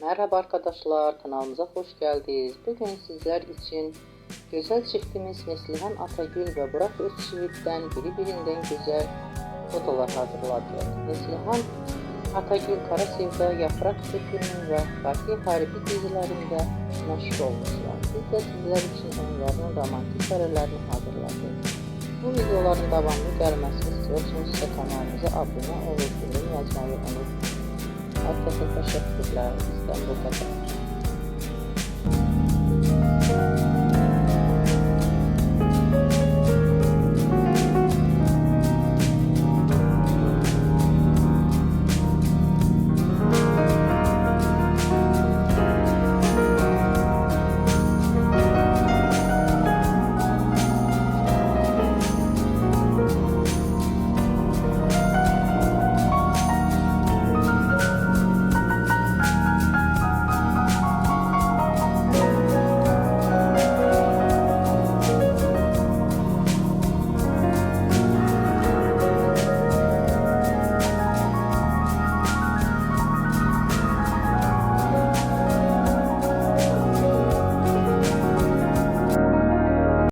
Merhaba arkadaşlar, kanalımıza hoş geldiniz. Bugün sizler için güzel çiftimiz Neslihan Atagül ve Burak Özçivit'ten birbirinden güzel fotolar hazırladı. Neslihan Atagül Kara Sevda, Yaprak Dökümü ve Fatih Harbi dizilerinde meşhur olmuşlar. Biz de sizler için onların romantik karelerini hazırladık. Bu videoların devamlı gelmesini istiyorsanız kanalımıza abone olup yorum yazmayı unutmayın. Herkese teşekkürler. Bizden bu kadar.